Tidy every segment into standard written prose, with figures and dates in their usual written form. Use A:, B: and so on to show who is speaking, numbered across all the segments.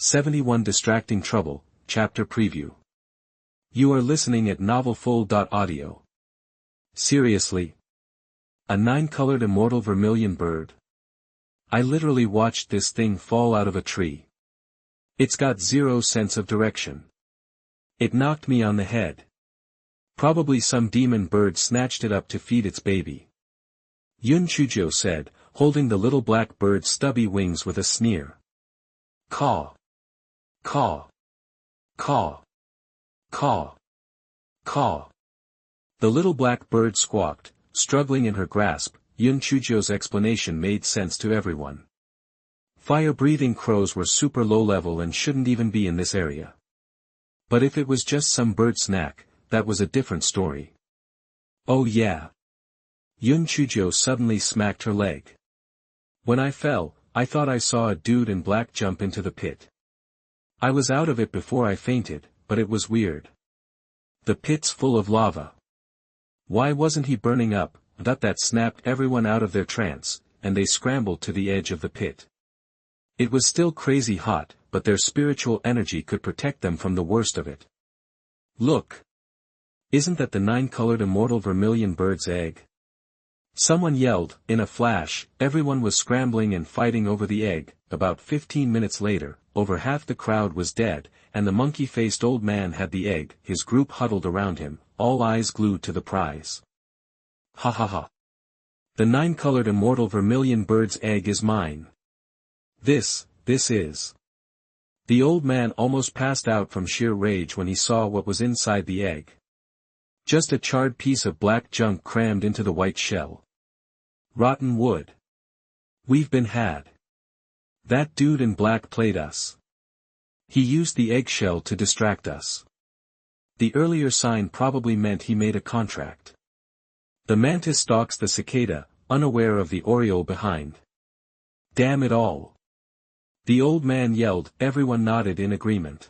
A: 71 Distracting Trouble, Chapter Preview. You are listening at novelful.audio. Seriously? A 9-colored immortal vermilion bird? I literally watched this thing fall out of a tree. It's got zero sense of direction. It knocked me on the head. Probably some demon bird snatched it up to feed its baby. Yun Chujiu said, holding the little black bird's stubby wings with a sneer. Caw. Caw. Caw. Caw. Caw. The little black bird squawked, struggling in her grasp. Yun Chujiu's explanation made sense to everyone. Fire-breathing crows were super low-level and shouldn't even be in this area. But if it was just some bird snack, that was a different story. Oh yeah. Yun Chujiu suddenly smacked her leg. When I fell, I thought I saw a dude in black jump into the pit. I was out of it before I fainted, but it was weird. The pit's full of lava. Why wasn't he burning up? That snapped everyone out of their trance, and they scrambled to the edge of the pit. It was still crazy hot, but their spiritual energy could protect them from the worst of it. Look! Isn't that the 9-colored immortal vermilion bird's egg? Someone yelled. In a flash, everyone was scrambling and fighting over the egg. About 15 minutes later, over half the crowd was dead, and the monkey-faced old man had the egg. His group huddled around him, all eyes glued to the prize. Ha ha ha. The 9-colored immortal vermilion bird's egg is mine. This is. The old man almost passed out from sheer rage when he saw what was inside the egg. Just a charred piece of black junk crammed into the white shell. Rotten wood. We've been had. That dude in black played us. He used the eggshell to distract us. The earlier sign probably meant he made a contract. The mantis stalks the cicada, unaware of the oriole behind. Damn it all. The old man yelled. Everyone nodded in agreement.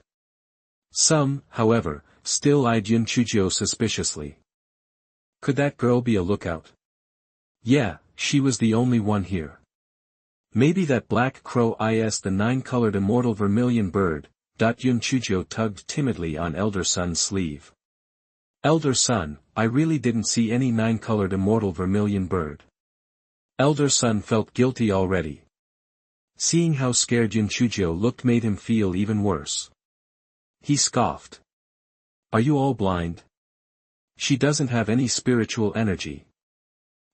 A: Some, however, still eyed Yun Chujiu suspiciously. Could that girl be a lookout? Yeah, she was the only one here. Maybe that black crow is the 9-colored immortal vermilion bird. Yun Chujiu tugged timidly on Elder Sun's sleeve. Elder Sun, I really didn't see any 9-colored immortal vermilion bird. Elder Sun felt guilty already. Seeing how scared Yun Chujiu looked made him feel even worse. He scoffed. Are you all blind? She doesn't have any spiritual energy.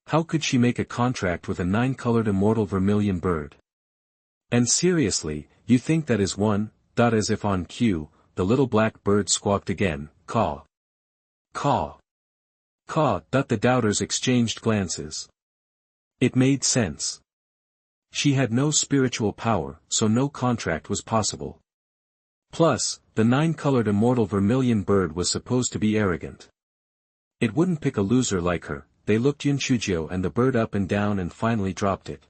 A: How could she make a contract with a 9-colored immortal vermilion bird? And seriously, you think that is one? As if on cue, the little black bird squawked again. Caw. Caw. Caw. The doubters exchanged glances. It made sense. She had no spiritual power, so no contract was possible. Plus, the 9-colored immortal vermilion bird was supposed to be arrogant. It wouldn't pick a loser like her. They looked Yun Chujiu and the bird up and down and finally dropped it.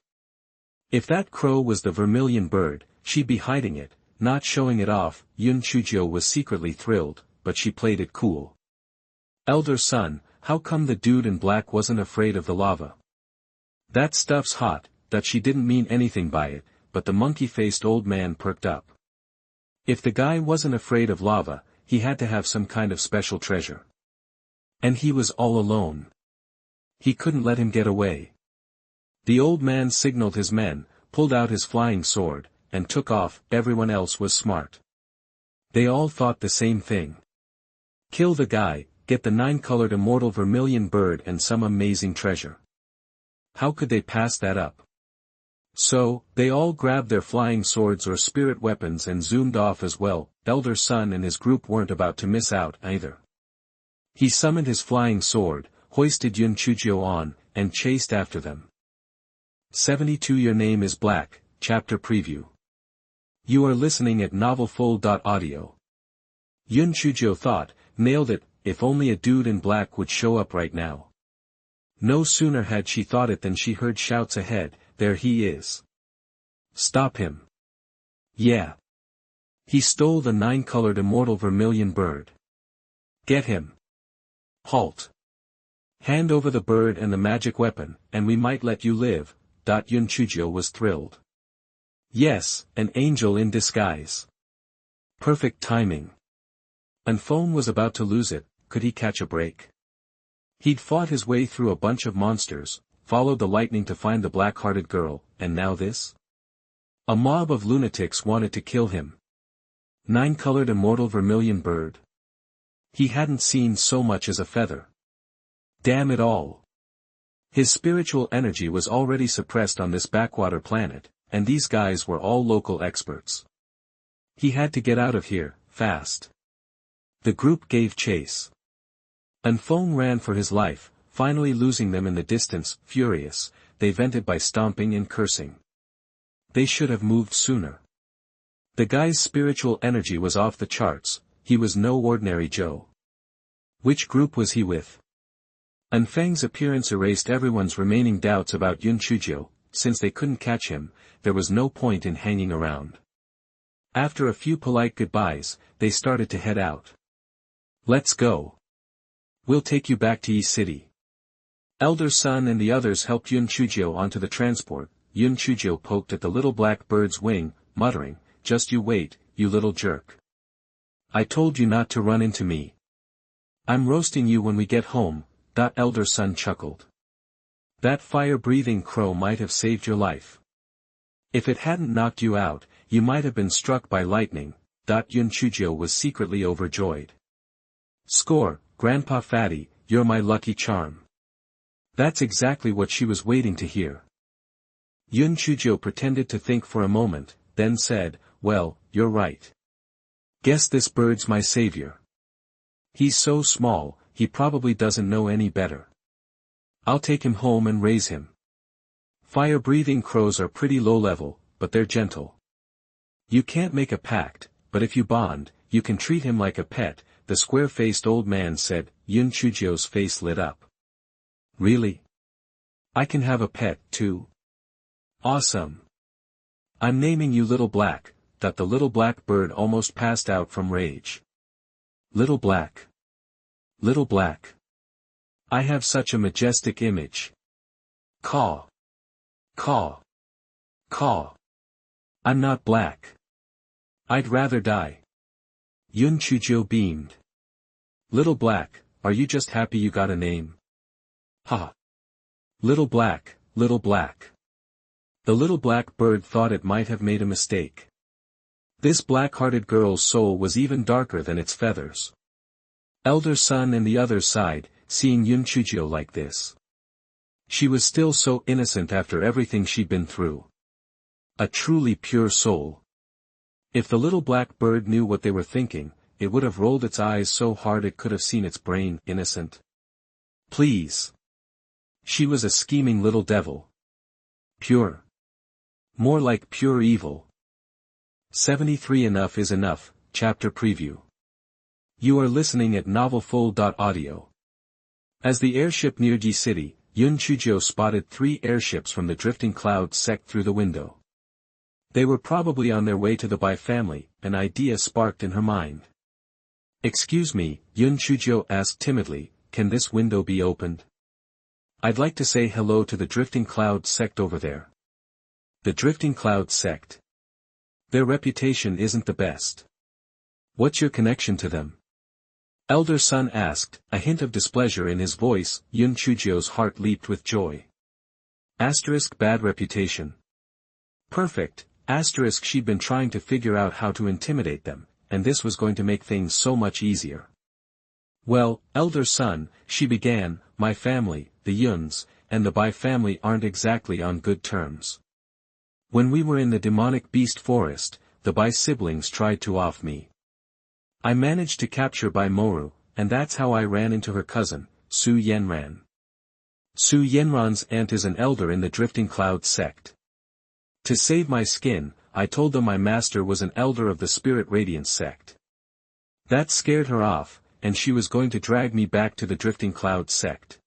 A: If that crow was the vermilion bird, she'd be hiding it, not showing it off. Yun Chujiu was secretly thrilled, but she played it cool. Elder Sun, how come the dude in black wasn't afraid of the lava? That stuff's hot. That she didn't mean anything by it, but the monkey-faced old man perked up. If the guy wasn't afraid of lava, he had to have some kind of special treasure. And he was all alone. He couldn't let him get away. The old man signaled his men, pulled out his flying sword, and took off. Everyone else was smart. They all thought the same thing. Kill the guy, get the 9-colored immortal vermilion bird and some amazing treasure. How could they pass that up? So, they all grabbed their flying swords or spirit weapons and zoomed off as well. Elder Sun and his group weren't about to miss out either. He summoned his flying sword, hoisted Yun Chujiu on, and chased after them. 72 Your Name is Black, Chapter Preview. You are listening at novelful.audio. Yun Chujiu thought, nailed it, if only a dude in black would show up right now. No sooner had she thought it than she heard shouts ahead. There he is. Stop him. Yeah. He stole the 9-colored immortal vermilion bird. Get him. Halt. Hand over the bird and the magic weapon, and we might let you live. Yun Chujiu was thrilled. Yes, an angel in disguise. Perfect timing. And Fawn was about to lose it, could he catch a break? He'd fought his way through a bunch of monsters, followed the lightning to find the black-hearted girl, and now this? A mob of lunatics wanted to kill him. 9-colored immortal vermilion bird. He hadn't seen so much as a feather. Damn it all. His spiritual energy was already suppressed on this backwater planet, and these guys were all local experts. He had to get out of here, fast. The group gave chase. And Fawn ran for his life, finally losing them in the distance. Furious, they vented by stomping and cursing. They should have moved sooner. The guy's spiritual energy was off the charts, he was no ordinary Joe. Which group was he with? And Fang's appearance erased everyone's remaining doubts about Yun Chujiu. Since they couldn't catch him, there was no point in hanging around. After a few polite goodbyes, they started to head out. Let's go. We'll take you back to Yi City. Elder Sun and the others helped Yun Chujiu onto the transport. Yun Chujiu poked at the little black bird's wing, muttering, "Just you wait, you little jerk. I told you not to run into me. I'm roasting you when we get home." Elder Sun chuckled. That fire-breathing crow might have saved your life. If it hadn't knocked you out, you might have been struck by lightning. Yun Chujiu was secretly overjoyed. Score, Grandpa Fatty, you're my lucky charm. That's exactly what she was waiting to hear. Yun Chujiu pretended to think for a moment, then said, "Well, you're right. Guess this bird's my savior. He's so small, he probably doesn't know any better. I'll take him home and raise him." Fire-breathing crows are pretty low-level, but they're gentle. You can't make a pact, but if you bond, you can treat him like a pet, the square-faced old man said. Yun Chujiu's face lit up. Really? I can have a pet, too? Awesome. I'm naming you Little Black. The little black bird almost passed out from rage. Little Black. Little Black. I have such a majestic image. Caw. Caw. Caw. I'm not black. I'd rather die. Yun Chujiu beamed. Little Black, are you just happy you got a name? Ha. Little Black, Little Black. The little black bird thought it might have made a mistake. This black-hearted girl's soul was even darker than its feathers. Elder Sun and the others sighed, seeing Yun Chujiu like this. She was still so innocent after everything she'd been through. A truly pure soul. If the little black bird knew what they were thinking, it would have rolled its eyes so hard it could have seen its brain. Innocent. Please. She was a scheming little devil. Pure. More like pure evil. 73 Enough is Enough, Chapter Preview. You are listening at novelfull.audio. As the airship neared Yi City, Yun Chujiu spotted 3 airships from the drifting clouds sect through the window. They were probably on their way to the Bai family. An idea sparked in her mind. "Excuse me," Yun Chujiu asked timidly, "can this window be opened? I'd like to say hello to the drifting cloud sect over there." The drifting cloud sect. Their reputation isn't the best. What's your connection to them? Elder Sun asked, a hint of displeasure in his voice. Yun Chujiu's heart leaped with joy. Bad reputation. Perfect. She'd been trying to figure out how to intimidate them, and this was going to make things so much easier. "Well, Elder Sun," she began, "my family, the Yuns, and the Bai family aren't exactly on good terms. When we were in the demonic beast forest, the Bai siblings tried to off me. I managed to capture Bai Moru, and that's how I ran into her cousin, Su Yenran. Su Yenran's aunt is an elder in the drifting cloud sect. To save my skin, I told them my master was an elder of the Spirit Radiance sect. That scared her off, and she was going to drag me back to the drifting cloud sect.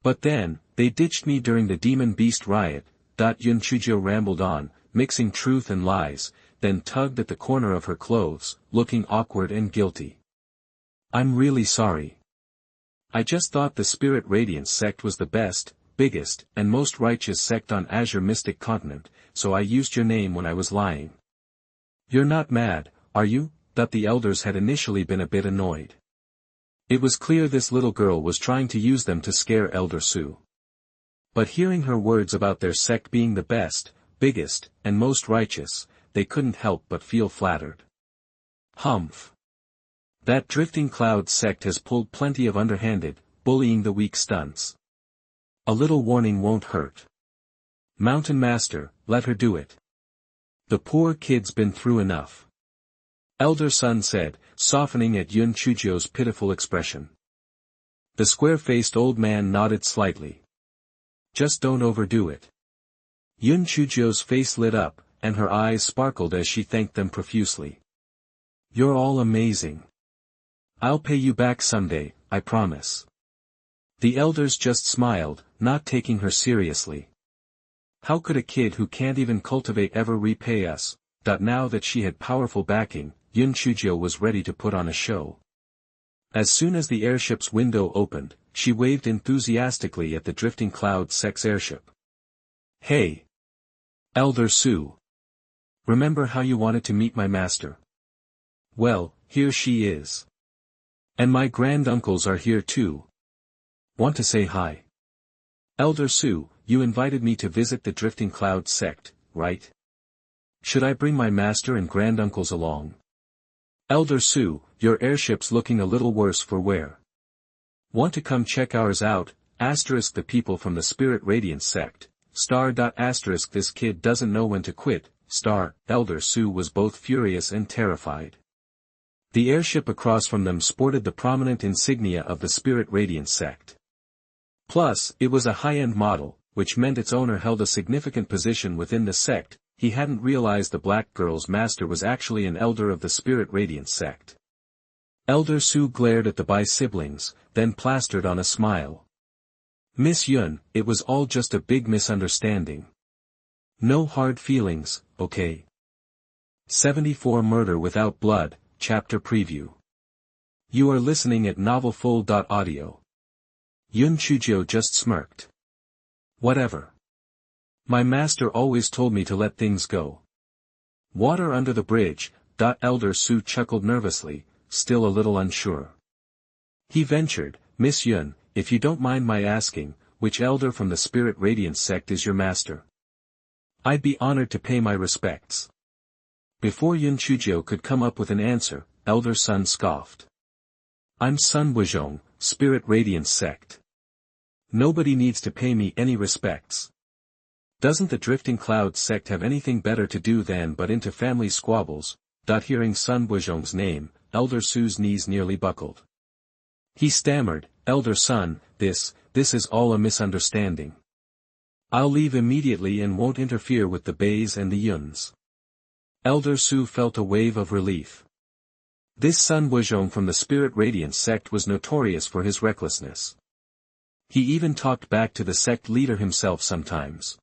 A: But then, they ditched me during the demon beast riot." Yun Chujiu rambled on, mixing truth and lies, then tugged at the corner of her clothes, looking awkward and guilty. "I'm really sorry. I just thought the Spirit Radiance sect was the best, biggest, and most righteous sect on Azure Mystic Continent, so I used your name when I was lying." "You're not mad, are you?" that the elders had initially been a bit annoyed. It was clear this little girl was trying to use them to scare Elder Su. But hearing her words about their sect being the best, biggest, and most righteous, they couldn't help but feel flattered. Humph. That drifting cloud sect has pulled plenty of underhanded, bullying the weak stunts. A little warning won't hurt. Mountain Master, let her do it. The poor kid's been through enough. Elder Sun said, softening at Yun Chujiu's pitiful expression. The square-faced old man nodded slightly. Just don't overdo it. Yun Chujiu's face lit up, and her eyes sparkled as she thanked them profusely. You're all amazing. I'll pay you back someday, I promise. The elders just smiled, not taking her seriously. How could a kid who can't even cultivate ever repay us? Now that she had powerful backing, Yun Chujiu was ready to put on a show. As soon as the airship's window opened, she waved enthusiastically at the drifting cloud sex airship. Hey! Elder Su! Remember how you wanted to meet my master? Well, here she is. And my granduncles are here too. Want to say hi? Elder Su, you invited me to visit the drifting cloud sect, right? Should I bring my master and granduncles along? Elder Su, your airship's looking a little worse for wear. Want to come check ours out? Asterisk the people from the Spirit Radiance sect. Asterisk this kid doesn't know when to quit. Elder Su was both furious and terrified. The airship across from them sported the prominent insignia of the Spirit Radiance sect. Plus, it was a high-end model, which meant its owner held a significant position within the sect. He hadn't realized the black girl's master was actually an elder of the Spirit Radiance sect. Elder Su glared at the bi-siblings, then plastered on a smile. Miss Yun, it was all just a big misunderstanding. No hard feelings, okay? 74 Murder Without Blood, Chapter Preview. You are listening at novelfull.audio. Yun Chujiu just smirked. Whatever. My master always told me to let things go. Water under the bridge. Elder Su chuckled nervously, still a little unsure. He ventured, Miss Yun, if you don't mind my asking, which elder from the Spirit Radiance sect is your master? I'd be honored to pay my respects. Before Yun Chujiu could come up with an answer, Elder Sun scoffed. I'm Sun Wuzhong, Spirit Radiance sect. Nobody needs to pay me any respects. Doesn't the Drifting Cloud sect have anything better to do than but into family squabbles? Hearing Sun Wuzhong's name, Elder Su's knees nearly buckled. He stammered, Elder Sun, this is all a misunderstanding. I'll leave immediately and won't interfere with the Bays and the Yuns. Elder Su felt a wave of relief. This Sun Wuzhong from the Spirit Radiance sect was notorious for his recklessness. He even talked back to the sect leader himself sometimes.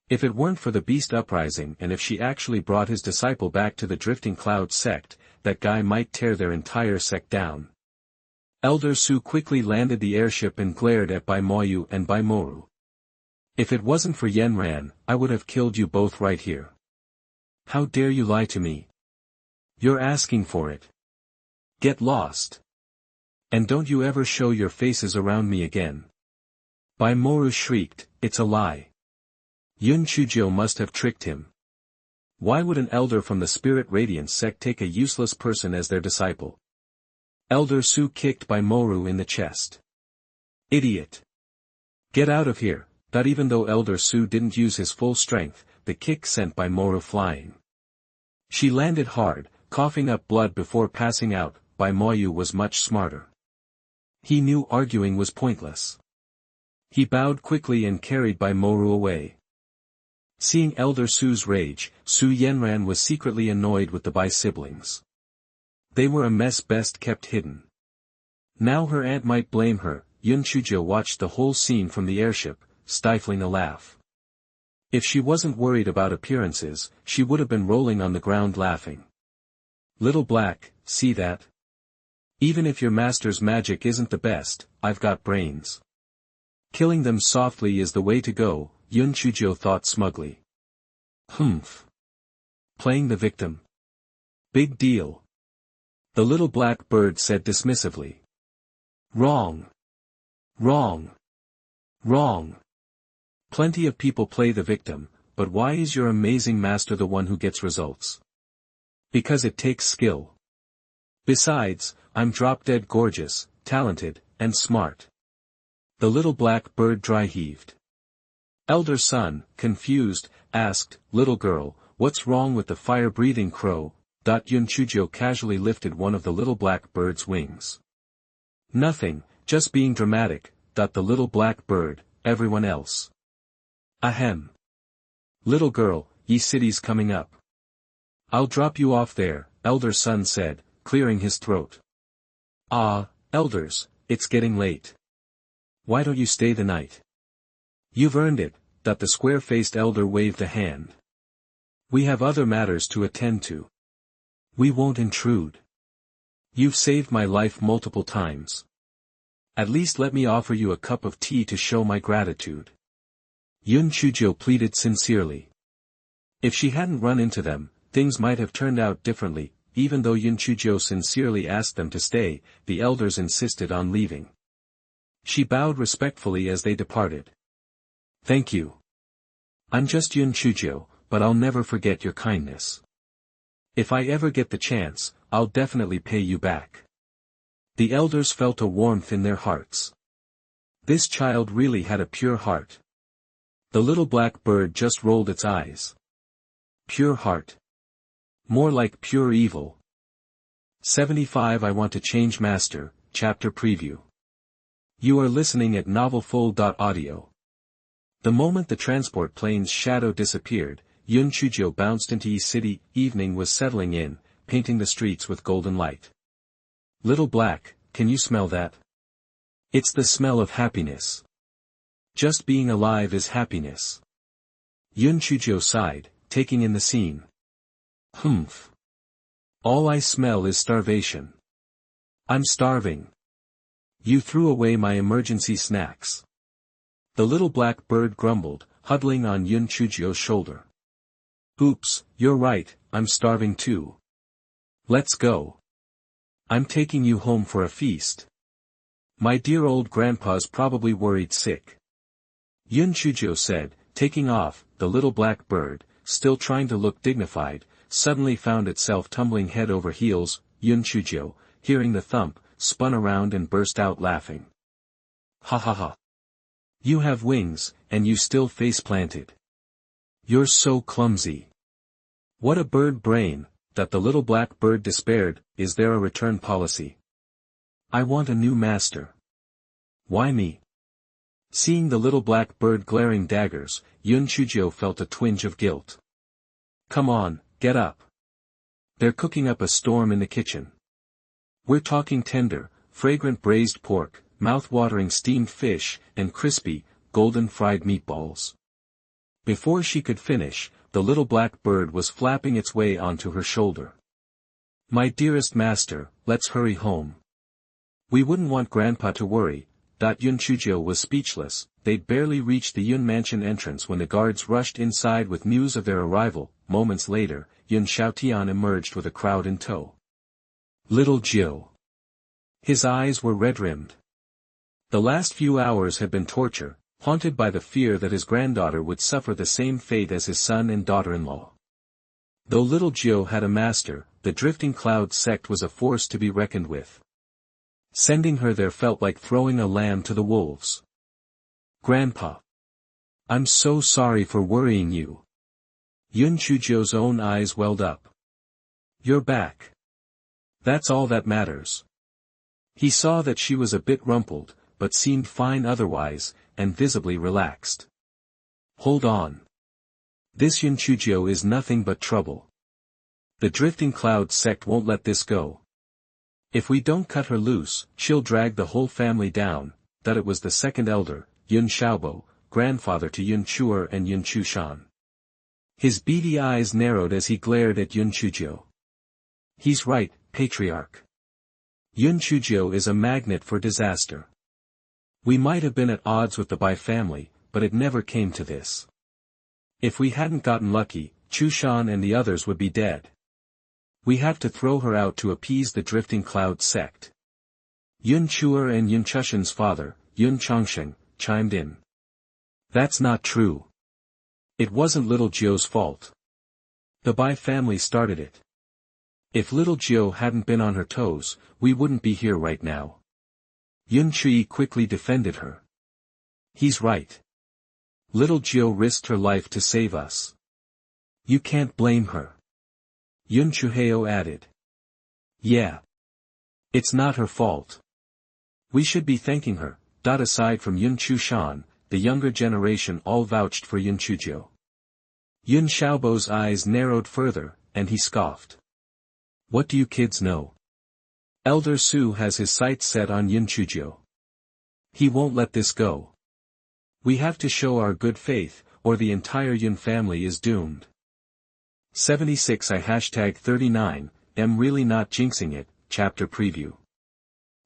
A: If it weren't for the Beast Uprising and if she actually brought his disciple back to the Drifting Cloud sect, that guy might tear their entire sect down. Elder Su quickly landed the airship and glared at Bai Moyu and Bai Moru. If it wasn't for Yanran, I would have killed you both right here. How dare you lie to me? You're asking for it. Get lost. And don't you ever show your faces around me again. Bai Moru shrieked, it's a lie. Yun Chujiu must have tricked him. Why would an elder from the Spirit Radiance sect take a useless person as their disciple? Elder Su kicked Bai Moru in the chest. Idiot. Get out of here. Even though Elder Su didn't use his full strength, the kick sent Bai Moru flying. She landed hard, coughing up blood before passing out. Bai Moyu was much smarter. He knew arguing was pointless. He bowed quickly and carried Bai Moru away. Seeing Elder Su's rage, Su Yanran was secretly annoyed with the Bai siblings. They were a mess best kept hidden. Now her aunt might blame her. Yun Chujiu watched the whole scene from the airship, stifling a laugh. If she wasn't worried about appearances, she would have been rolling on the ground laughing. Little Black, see that? Even if your master's magic isn't the best, I've got brains. Killing them softly is the way to go, Yun Chujiu thought smugly. Humph. Playing the victim. Big deal. The little black bird said dismissively. Wrong. Wrong. Wrong. Plenty of people play the victim, but why is your amazing master the one who gets results? Because it takes skill. Besides, I'm drop-dead gorgeous, talented, and smart. The little black bird dry-heaved. Elder son, confused, asked, little girl, what's wrong with the fire-breathing crow? Yun Chujiu casually lifted one of the little black bird's wings. Nothing, just being dramatic, the little black bird, everyone else. Ahem. Little girl, ye city's coming up. I'll drop you off there, elder son said, clearing his throat. Ah, elders, it's getting late. Why don't you stay the night? You've earned it, the square-faced elder waved a hand. We have other matters to attend to. We won't intrude. You've saved my life multiple times. At least let me offer you a cup of tea to show my gratitude. Yun Chujiu pleaded sincerely. If she hadn't run into them, things might have turned out differently. Even though Yun Chujiu sincerely asked them to stay, the elders insisted on leaving. She bowed respectfully as they departed. Thank you. I'm just Yun Chujiu, but I'll never forget your kindness. If I ever get the chance, I'll definitely pay you back. The elders felt a warmth in their hearts. This child really had a pure heart. The little black bird just rolled its eyes. Pure heart. More like pure evil. 75 I Want to Change Master, Chapter Preview. You are listening at novelfull.audio. The moment the transport plane's shadow disappeared, Yun Chujiu bounced into Yi City. Evening was settling in, painting the streets with golden light. Little black, can you smell that? It's the smell of happiness. Just being alive is happiness. Yun Chujiu sighed, taking in the scene. Humph. All I smell is starvation. I'm starving. You threw away my emergency snacks. The little black bird grumbled, huddling on Yun Chujiu's shoulder. Oops, you're right, I'm starving too. Let's go. I'm taking you home for a feast. My dear old grandpa's probably worried sick. Yun Chujiu said, taking off. The little black bird, still trying to look dignified, suddenly found itself tumbling head over heels. Yun Chujiu, hearing the thump, spun around and burst out laughing. Ha ha ha. You have wings, and you still face-planted. You're so clumsy. What a bird brain, the little black bird despaired. Is there a return policy? I want a new master. Why me? Seeing the little black bird glaring daggers, Yun Chujiu felt a twinge of guilt. Come on, get up. They're cooking up a storm in the kitchen. We're talking tender, fragrant braised pork, mouth-watering steamed fish, and crispy, golden fried meatballs. Before she could finish, the little black bird was flapping its way onto her shoulder. My dearest master, let's hurry home. We wouldn't want Grandpa to worry. Yun Chujiu was speechless. They'd barely reached the Yun mansion entrance when the guards rushed inside with news of their arrival. Moments later, Yun Xiaotian emerged with a crowd in tow. Little Jiu. His eyes were red-rimmed. The last few hours had been torture, haunted by the fear that his granddaughter would suffer the same fate as his son and daughter-in-law. Though little Jiu had a master, the Drifting Cloud sect was a force to be reckoned with. Sending her there felt like throwing a lamb to the wolves. Grandpa. I'm so sorry for worrying you. Yun Chujiu's own eyes welled up. You're back. That's all that matters. He saw that she was a bit rumpled, but seemed fine otherwise, and visibly relaxed. Hold on. This Yun Chujiu is nothing but trouble. The Drifting Cloud sect won't let this go. If we don't cut her loose, she'll drag the whole family down. That it was the second elder, Yun Xiaobo, grandfather to Yun Chuer and Yun Chushan. His beady eyes narrowed as he glared at Yun Chujiu. He's right, patriarch. Yun Chujiu is a magnet for disaster. We might have been at odds with the Bai family, but it never came to this. If we hadn't gotten lucky, Chushan and the others would be dead. We have to throw her out to appease the drifting cloud sect. Yun Chujiu and Yun Chujiu's father, Yun Chujiu, chimed in. That's not true. It wasn't little Jiu's fault. The Bai family started it. If little Jiu hadn't been on her toes, we wouldn't be here right now. Yun Chujiu quickly defended her. He's right. Little Jiu risked her life to save us. You can't blame her. Yun Chujiu added. Yeah. It's not her fault. We should be thanking her. Aside from Yun Chujiu, the younger generation all vouched for Yun Chujiu. Yun Xiaobo's eyes narrowed further, and he scoffed. What do you kids know? Elder Su has his sights set on Yun Chujiu. He won't let this go. We have to show our good faith, or the entire Yun family is doomed. 76 I #39, am really not jinxing it, chapter preview.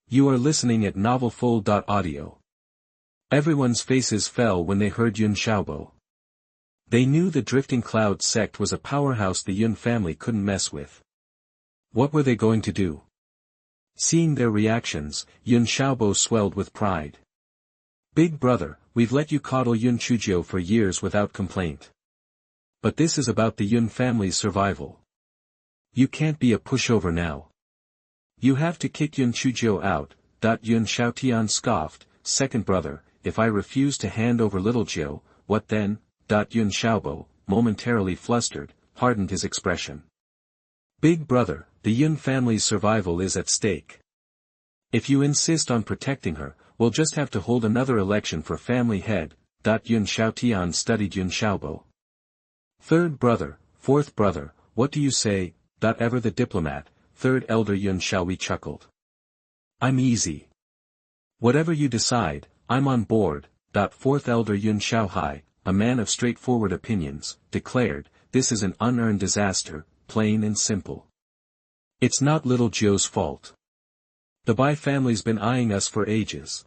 A: You are listening at novelfull.audio. Everyone's faces fell when they heard Yun Xiaobo. They knew the Drifting Cloud sect was a powerhouse the Yun family couldn't mess with. What were they going to do? Seeing their reactions, Yun Xiaobo swelled with pride. Big brother, we've let you coddle Yun Chujiu for years without complaint. But this is about the Yun family's survival. You can't be a pushover now. You have to kick Yun Chujiu out. Yun Xiaotian scoffed, second brother, if I refuse to hand over little Jiu, what then? Yun Xiaobo, momentarily flustered, hardened his expression. Big brother, the Yun family's survival is at stake. If you insist on protecting her, we'll just have to hold another election for family head. Yun Xiaotian studied Yun Xiaobo. Third brother, fourth brother, what do you say? Ever the diplomat, third elder Yun Xiaohui chuckled. I'm easy. Whatever you decide, I'm on board. Fourth elder Yun Xiaohai, a man of straightforward opinions, declared, this is an unearned disaster, plain and simple. It's not little Jiu's fault. The Bai family's been eyeing us for ages.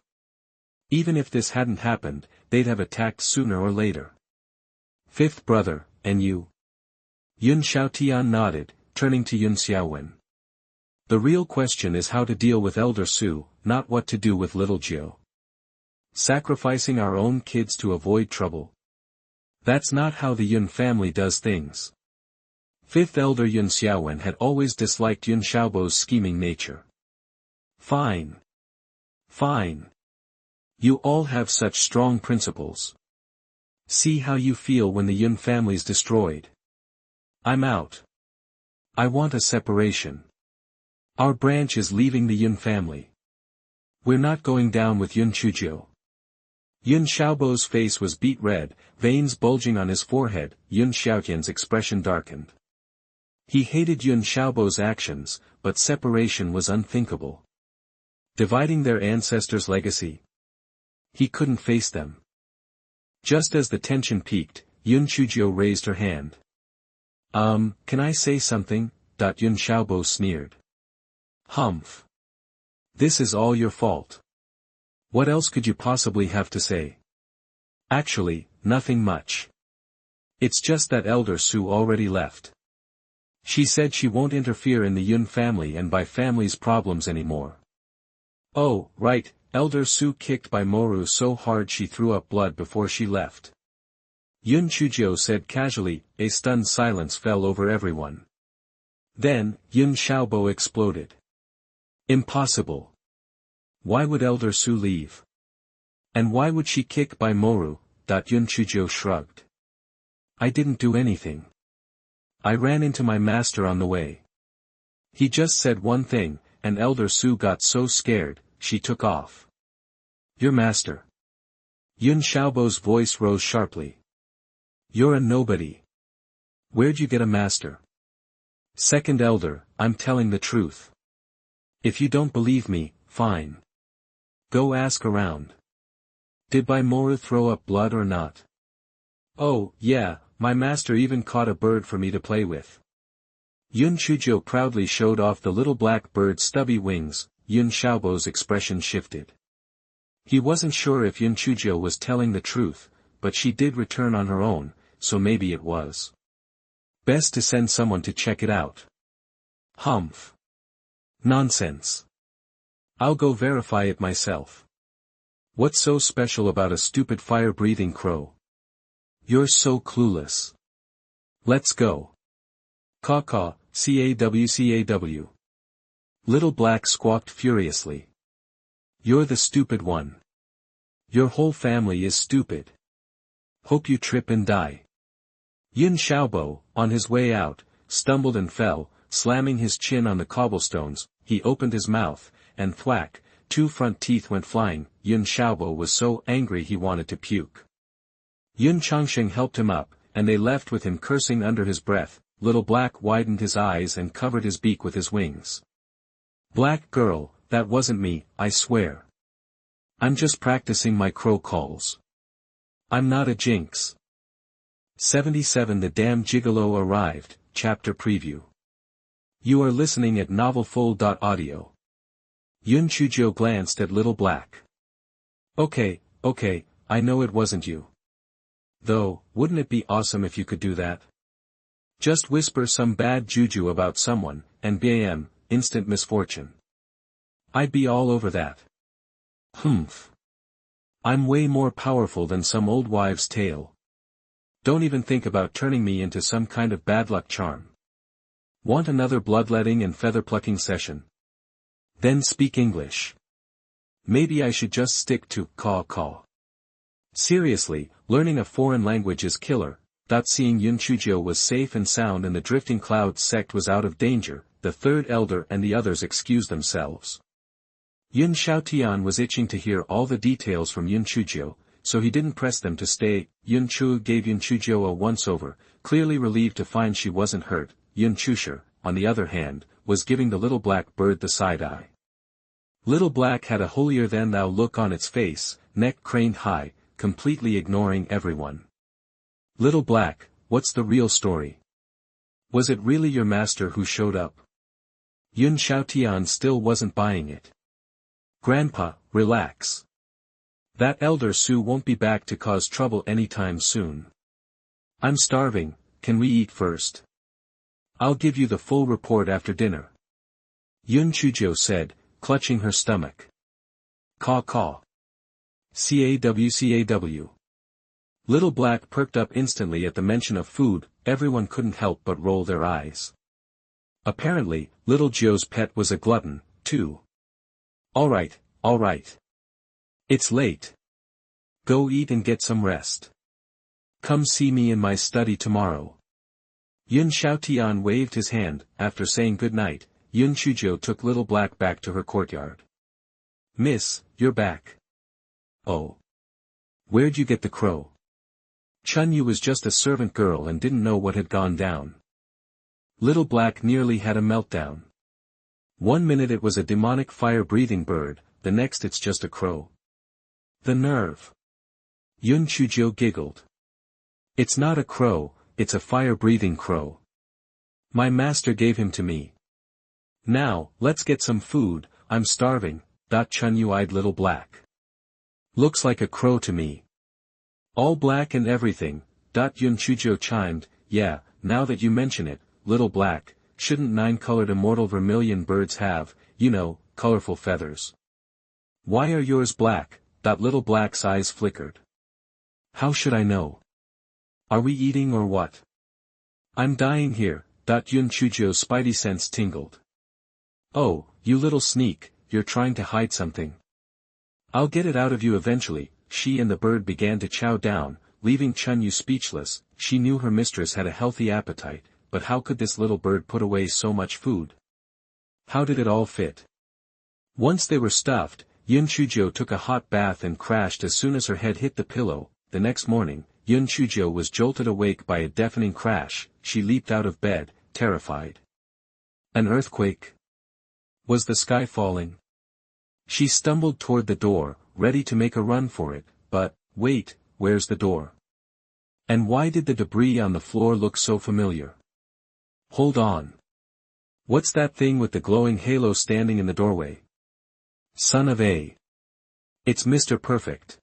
A: Even if this hadn't happened, they'd have attacked sooner or later. Fifth brother, and you? Yun Xiaotian nodded, turning to Yun Xiaowen. The real question is how to deal with Elder Su, not what to do with little Jiu. Sacrificing our own kids to avoid trouble. That's not how the Yun family does things. Fifth elder Yun Xiaowen had always disliked Yun Xiaobo's scheming nature. Fine. Fine. You all have such strong principles. See how you feel when the Yun family's destroyed. I'm out. I want a separation. Our branch is leaving the Yun family. We're not going down with Yun Chujiu. Yun Xiaobo's face was beet red, veins bulging on his forehead. Yun Xiaotian's expression darkened. He hated Yun Xiaobo's actions, but separation was unthinkable. Dividing their ancestors' legacy? He couldn't face them. Just as the tension peaked, Yun Chujiu raised her hand. Can I say something? Yun Xiaobo sneered. Humph. This is all your fault. What else could you possibly have to say? Actually, nothing much. It's just that Elder Su already left. She said she won't interfere in the Yun family and Bai family's problems anymore. Oh, right, Elder Su kicked Bai Moru so hard she threw up blood before she left. Yun Chujiu said casually. A stunned silence fell over everyone. Then, Yun Xiaobo exploded. Impossible. Why would Elder Su leave? And why would she kick Bai Moru? Yun Chujiu shrugged. I didn't do anything. I ran into my master on the way. He just said one thing, and Elder Su got so scared, she took off. Your master. Yun Xiaobo's voice rose sharply. You're a nobody. Where'd you get a master? Second elder, I'm telling the truth. If you don't believe me, fine. Go ask around. Did Bai Moru throw up blood or not? Oh, yeah, my master even caught a bird for me to play with. Yun Chujiu proudly showed off the little black bird's stubby wings. Yun Xiaobo's expression shifted. He wasn't sure if Yun Chujiu was telling the truth, but she did return on her own, so maybe it was best to send someone to check it out. Humph. Nonsense. I'll go verify it myself. What's so special about a stupid fire-breathing crow? You're so clueless. Let's go. Caw-caw, caw. Little Black squawked furiously. You're the stupid one. Your whole family is stupid. Hope you trip and die. Yun Xiaobo, on his way out, stumbled and fell, slamming his chin on the cobblestones. He opened his mouth, and thwack, 2 front teeth went flying. Yun Xiaobo was so angry he wanted to puke. Yun Chujiu helped him up, and they left with him cursing under his breath. Little Black widened his eyes and covered his beak with his wings. Black girl, that wasn't me, I swear. I'm just practicing my crow calls. I'm not a jinx. 77 The damn Gigolo arrived, chapter preview. You are listening at novelfull.audio. Yun Chujiu glanced at Little Black. Okay, I know it wasn't you. Though, wouldn't it be awesome if you could do that? Just whisper some bad juju about someone, and bam, instant misfortune. I'd be all over that. Humph. I'm way more powerful than some old wives' tale. Don't even think about turning me into some kind of bad luck charm. Want another bloodletting and feather-plucking session? Then speak English. Maybe I should just stick to caw. Seriously, learning a foreign language is killer. Seeing Yun Chujiu was safe and sound and the drifting clouds sect was out of danger, the third elder and the others excused themselves. Yun Xiaotian was itching to hear all the details from Yun Chujiu, so he didn't press them to stay. Yun Chu gave Yun Chujiu a once-over, clearly relieved to find she wasn't hurt. Yun Chujiu, on the other hand, was giving the little black bird the side-eye. Little Black had a holier-than-thou look on its face, neck craned high, completely ignoring everyone. Little Black, what's the real story? Was it really your master who showed up? Yun Xiaotian still wasn't buying it. Grandpa, relax. That elder Su won't be back to cause trouble anytime soon. I'm starving, can we eat first? I'll give you the full report after dinner. Yun Chujiu said, clutching her stomach. Caw. Caw. Little Black perked up instantly at the mention of food. Everyone couldn't help but roll their eyes. Apparently, Little Joe's pet was a glutton, too. All right. It's late. Go eat and get some rest. Come see me in my study tomorrow. Yun Xiaotian waved his hand. After saying good night, Yun Chujiu took Little Black back to her courtyard. Miss, you're back. Oh. Where'd you get the crow? Chunyu was just a servant girl and didn't know what had gone down. Little Black nearly had a meltdown. 1 minute it was a demonic fire-breathing bird, the next it's just a crow. The nerve. Yun Chujiu giggled. It's not a crow, it's a fire-breathing crow. My master gave him to me. Now, let's get some food, I'm starving. Chunyu eyed Little Black. Looks like a crow to me. All black and everything. Yun Chujiu chimed, yeah, now that you mention it, Little Black, shouldn't 9-colored immortal vermilion birds have, colorful feathers? Why are yours black? Little Black's eyes flickered. How should I know? Are we eating or what? I'm dying here. Yun Chujiu's spidey sense tingled. Oh, you little sneak, you're trying to hide something. I'll get it out of you eventually. She and the bird began to chow down, leaving Chunyu speechless. She knew her mistress had a healthy appetite, but how could this little bird put away so much food? How did it all fit? Once they were stuffed, Yun Chujiu took a hot bath and crashed as soon as her head hit the pillow. The next morning, Yun Chujiu was jolted awake by a deafening crash. She leaped out of bed, terrified. An earthquake? Was the sky falling? She stumbled toward the door, ready to make a run for it, but, wait, where's the door? And why did the debris on the floor look so familiar? Hold on. What's that thing with the glowing halo standing in the doorway? Son of a. It's Mr. Perfect.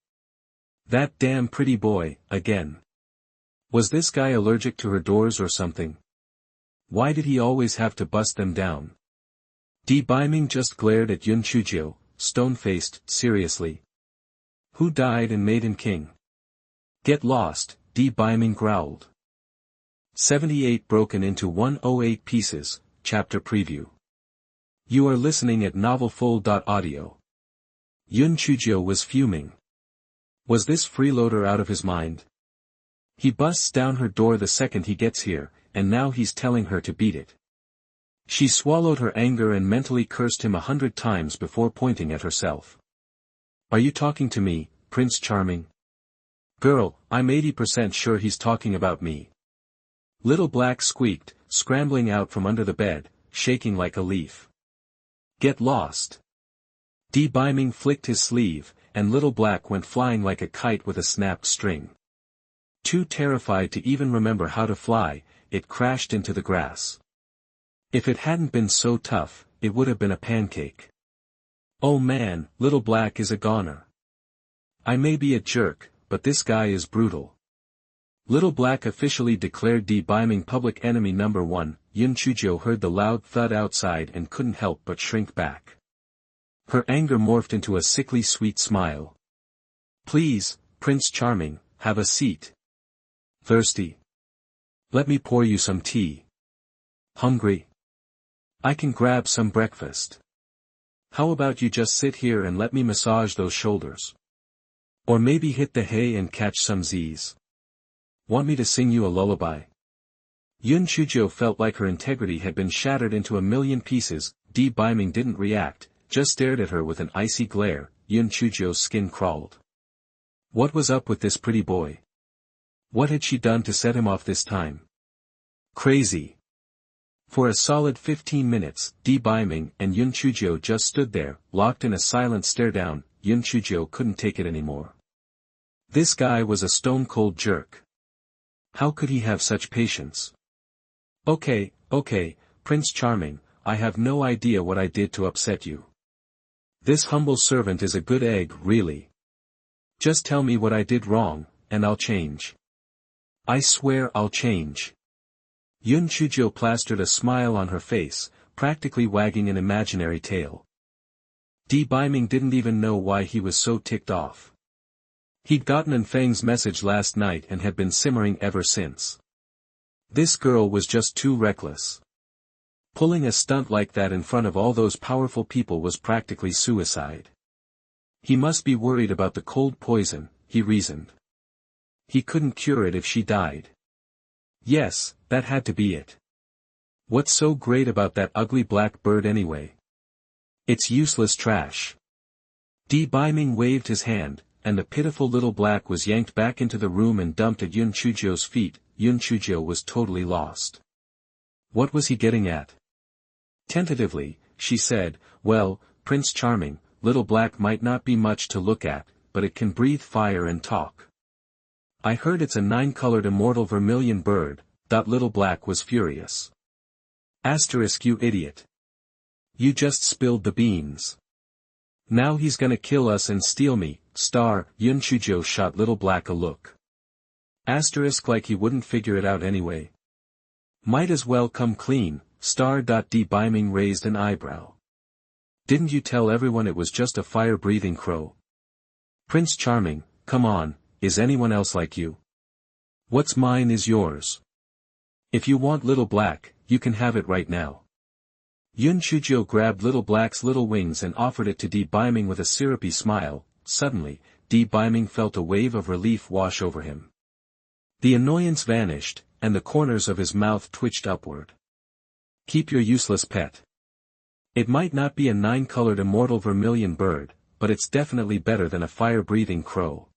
A: That damn pretty boy, again. Was this guy allergic to her doors or something? Why did he always have to bust them down? Biming just glared at Yun Chujiu, stone-faced, seriously. Who died and made him king? Get lost, Biming growled. 78 broken into 108 pieces, chapter preview. You are listening at novelfull.audio. Yun Chujiu was fuming. Was this freeloader out of his mind? He busts down her door the second he gets here, and now he's telling her to beat it. She swallowed her anger and mentally cursed him 100 times before pointing at herself. Are you talking to me, Prince Charming? Girl, I'm 80% sure he's talking about me. Little Black squeaked, scrambling out from under the bed, shaking like a leaf. Get lost. Biming flicked his sleeve, and Little Black went flying like a kite with a snapped string. Too terrified to even remember how to fly, it crashed into the grass. If it hadn't been so tough, it would have been a pancake. Oh man, Little Black is a goner. I may be a jerk, but this guy is brutal. Little Black officially declared Biming public enemy number 1. Yun Chujiu heard the loud thud outside and couldn't help but shrink back. Her anger morphed into a sickly sweet smile. Please, Prince Charming, have a seat. Thirsty? Let me pour you some tea. Hungry? I can grab some breakfast. How about you just sit here and let me massage those shoulders? Or maybe hit the hay and catch some Z's. Want me to sing you a lullaby? Yun Chujiu felt like her integrity had been shattered into a million pieces. Biming didn't react, just stared at her with an icy glare. Yun Chujiu's skin crawled. What was up with this pretty boy? What had she done to set him off this time? Crazy. For a solid 15 minutes, Biming and Yun Chujiu just stood there, locked in a silent stare-down. Yun Chujiu couldn't take it anymore. This guy was a stone-cold jerk. How could he have such patience? Okay, Prince Charming, I have no idea what I did to upset you. This humble servant is a good egg, really. Just tell me what I did wrong, and I'll change. I swear I'll change. Yun Chujiu plastered a smile on her face, practically wagging an imaginary tail. Biming didn't even know why he was so ticked off. He'd gotten Enfang's message last night and had been simmering ever since. This girl was just too reckless. Pulling a stunt like that in front of all those powerful people was practically suicide. He must be worried about the cold poison, he reasoned. He couldn't cure it if she died. Yes, that had to be it. What's so great about that ugly black bird anyway? It's useless trash. Biming waved his hand, and the pitiful Little Black was yanked back into the room and dumped at Yun Chujiu's feet. Yun Chujiu was totally lost. What was he getting at? Tentatively, she said, well, Prince Charming, Little Black might not be much to look at, but it can breathe fire and talk. I heard it's a 9-colored immortal vermilion bird. Little Black was furious. Asterisk, you idiot. You just spilled the beans. Now he's gonna kill us and steal me, Yun Chujiu shot Little Black a look. Asterisk, like he wouldn't figure it out anyway. Might as well come clean, Biming raised an eyebrow. Didn't you tell everyone it was just a fire-breathing crow? Prince Charming, come on, is anyone else like you? What's mine is yours. If you want Little Black, you can have it right now. Yun Chujiu grabbed Little Black's little wings and offered it to Biming with a syrupy smile. Suddenly, Biming felt a wave of relief wash over him. The annoyance vanished, and the corners of his mouth twitched upward. Keep your useless pet. It might not be a 9-colored immortal vermilion bird, but it's definitely better than a fire-breathing crow.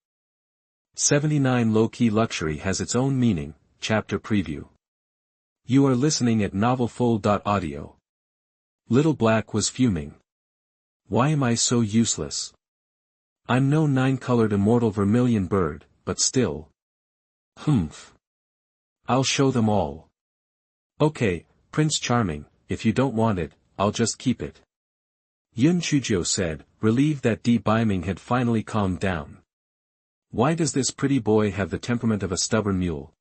A: 79 Low-key luxury has its own meaning. Chapter preview. You are listening at novelfull.audio. Little Black was fuming. Why am I so useless? I'm no 9-colored immortal vermilion bird, but still. Humph. I'll show them all. Okay, Prince Charming, if you don't want it, I'll just keep it. Yun Chujiu said, relieved that Biming had finally calmed down. Why does this pretty boy have the temperament of a stubborn mule?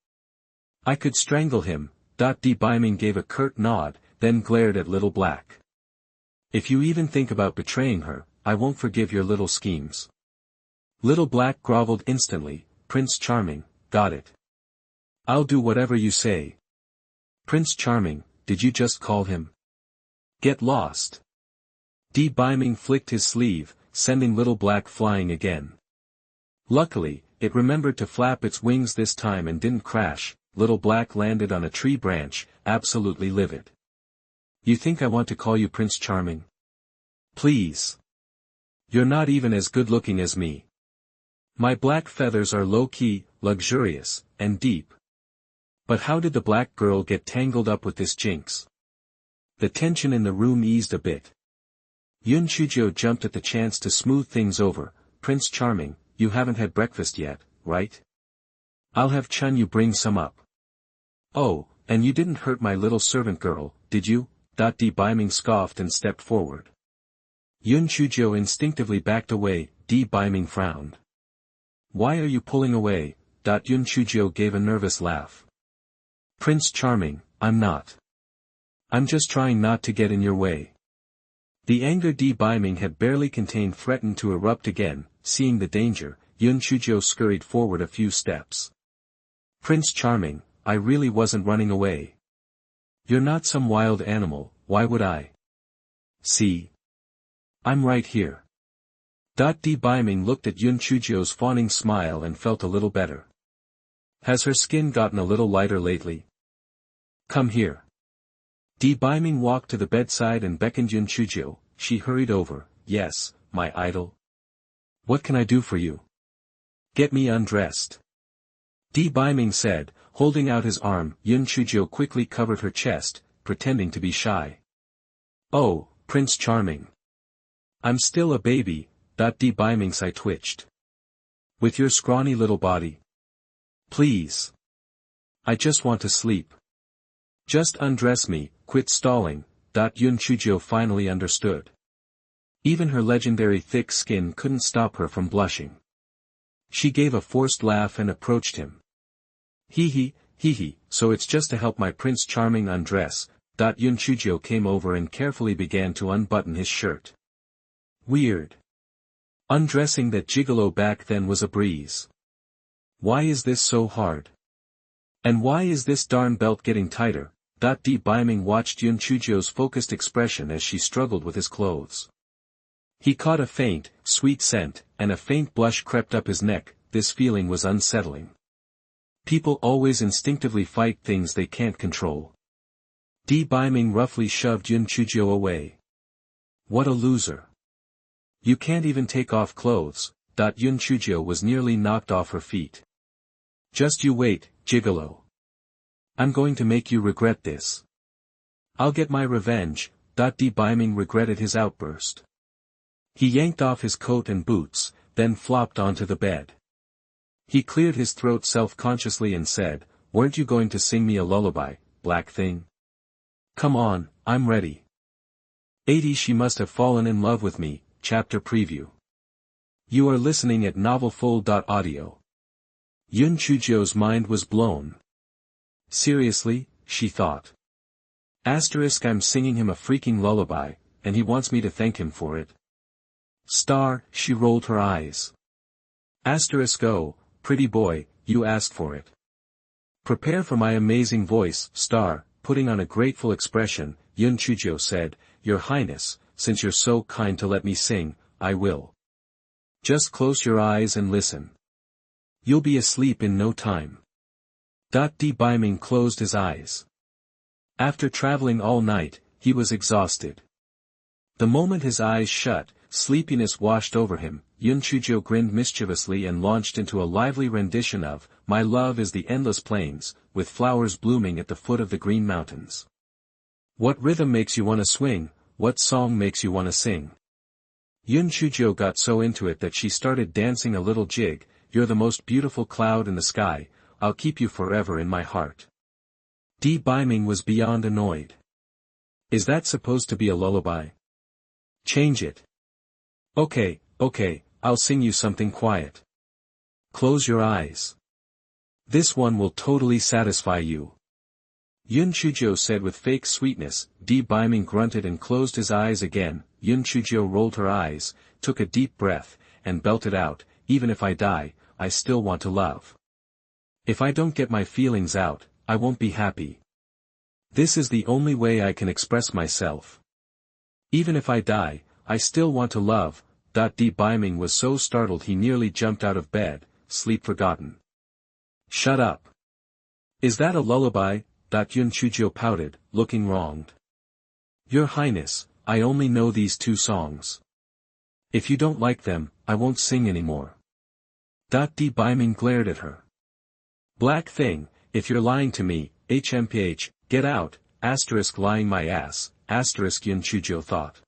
A: I could strangle him, Biming gave a curt nod, then glared at Little Black. If you even think about betraying her, I won't forgive your little schemes. Little Black groveled instantly. Prince Charming, got it. I'll do whatever you say. Prince Charming, did you just call him? Get lost. Biming flicked his sleeve, sending Little Black flying again. Luckily, it remembered to flap its wings this time and didn't crash. Little Black landed on a tree branch, absolutely livid. You think I want to call you Prince Charming? Please. You're not even as good-looking as me. My black feathers are low-key, luxurious, and deep. But how did the black girl get tangled up with this Jinx? The tension in the room eased a bit. Yun Chujiu jumped at the chance to smooth things over. Prince Charming, you haven't had breakfast yet, right? I'll have Chun Yu bring some up. Oh, and you didn't hurt my little servant girl, did you? Biming scoffed and stepped forward. Yun Chujiu instinctively backed away. Biming frowned. Why are you pulling away? Yun Chujiu gave a nervous laugh. Prince Charming, I'm not. I'm just trying not to get in your way. The anger Biming had barely contained threatened to erupt again. Seeing the danger, Yun Chujiu scurried forward a few steps. Prince Charming, I really wasn't running away. You're not some wild animal, why would I? See? I'm right here. Biming looked at Yun Chujiu's fawning smile and felt a little better. Has her skin gotten a little lighter lately? Come here. Biming walked to the bedside and beckoned Yun Chujiu. She hurried over. Yes, my idol. What can I do for you? Get me undressed. Biming said, holding out his arm. Yun Chujiu quickly covered her chest, pretending to be shy. Oh, Prince Charming. I'm still a baby. Biming's eye twitched. With your scrawny little body. Please. I just want to sleep. Just undress me, quit stalling. Yun Chujiu finally understood. Even her legendary thick skin couldn't stop her from blushing. She gave a forced laugh and approached him. Hee hee, so it's just to help my Prince Charming undress. Yun Chujiu came over and carefully began to unbutton his shirt. Weird. Undressing that gigolo back then was a breeze. Why is this so hard? And why is this darn belt getting tighter? Biming watched Yun Chujiu's focused expression as she struggled with his clothes. He caught a faint, sweet scent, and a faint blush crept up his neck. This feeling was unsettling. People always instinctively fight things they can't control. Biming roughly shoved Yun Chujiu away. What a loser. You can't even take off clothes. Yun Chujiu was nearly knocked off her feet. Just you wait, Gigolo. I'm going to make you regret this. I'll get my revenge. Biming regretted his outburst. He yanked off his coat and boots, then flopped onto the bed. He cleared his throat self-consciously and said, weren't you going to sing me a lullaby, black thing? Come on, I'm ready. 80 She must have fallen in love with me. Chapter Preview. You are listening at novelfull.audio. Yun Chujiu's mind was blown. Seriously, she thought. I'm singing him a freaking lullaby, and he wants me to thank him for it. She rolled her eyes. Oh, pretty boy, you asked for it. Prepare for my amazing voice, putting on a grateful expression. Yun Chujiu said, Your Highness, since you're so kind to let me sing, I will. Just close your eyes and listen. You'll be asleep in no time. Biming closed his eyes. After traveling all night, he was exhausted. The moment his eyes shut, sleepiness washed over him. Yun Chujiu grinned mischievously and launched into a lively rendition of, My Love is the Endless Plains, with flowers blooming at the foot of the green mountains. What rhythm makes you want to swing? What song makes you want to sing? Yun Chujiu got so into it that she started dancing a little jig. You're the most beautiful cloud in the sky, I'll keep you forever in my heart. Biming was beyond annoyed. Is that supposed to be a lullaby? Change it. Okay, I'll sing you something quiet. Close your eyes. This one will totally satisfy you. Yun Chujiu said with fake sweetness. Biming grunted and closed his eyes again. Yun Chujiu rolled her eyes, took a deep breath, and belted out, even if I die, I still want to love. If I don't get my feelings out, I won't be happy. This is the only way I can express myself. Even if I die, I still want to love. Biming was so startled he nearly jumped out of bed, sleep forgotten. Shut up. Is that a lullaby? Yun Chujiu pouted, looking wronged. Your Highness, I only know these 2 songs. If you don't like them, I won't sing anymore. Biming glared at her. Black thing, if you're lying to me, hmph, get out, lying my ass, Yun Chujiu thought.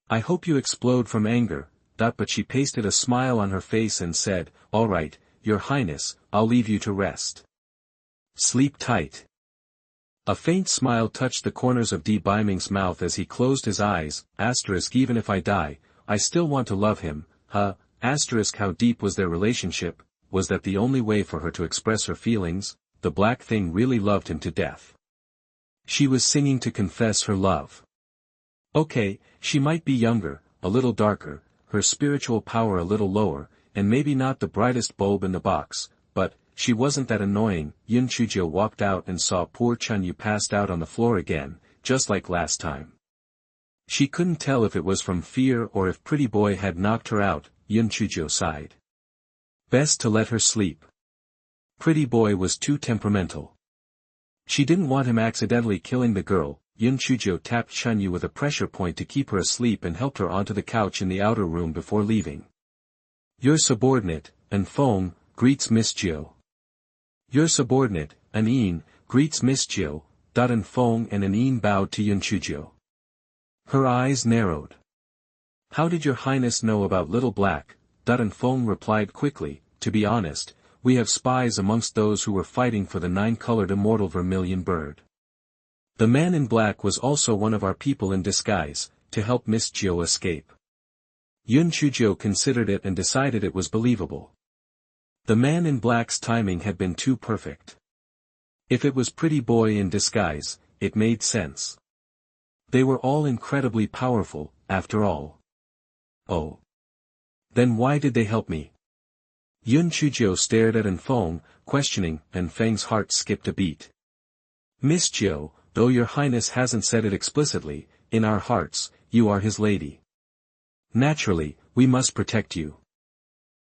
A: I hope you explode from anger, but she pasted a smile on her face and said, all right, Your Highness, I'll leave you to rest. Sleep tight. A faint smile touched the corners of Biming's mouth as he closed his eyes, even if I die, I still want to love him, How deep was their relationship? Was that the only way for her to express her feelings? The black thing really loved him to death. She was singing to confess her love. Okay, she might be younger, a little darker, her spiritual power a little lower, and maybe not the brightest bulb in the box, but she wasn't that annoying. Yun Chujiu walked out and saw poor Xuanhuan passed out on the floor again, just like last time. She couldn't tell if it was from fear or if Pretty Boy had knocked her out. Yun Chujiu sighed. Best to let her sleep. Pretty Boy was too temperamental. She didn't want him accidentally killing the girl. Yun Chujiu tapped Xuanhuan with a pressure point to keep her asleep and helped her onto the couch in the outer room before leaving. Your subordinate, and Fong, greets Miss Jiu. Your subordinate, An, greets Miss Jiu. And Fong and An bowed to Yun Chujiu. Her eyes narrowed. How did your Highness know about Little Black? And Fong replied quickly, to be honest, we have spies amongst those who were fighting for the 9-colored immortal vermilion bird. The man in black was also one of our people in disguise, to help Miss Jiu escape. Yun Chujiu considered it and decided it was believable. The man in black's timing had been too perfect. If it was Pretty Boy in disguise, it made sense. They were all incredibly powerful, after all. Oh. Then why did they help me? Yun Chujiu stared at An Fong, questioning, and Feng's heart skipped a beat. Miss Jiu, though your Highness hasn't said it explicitly, in our hearts, you are his lady. Naturally, we must protect you.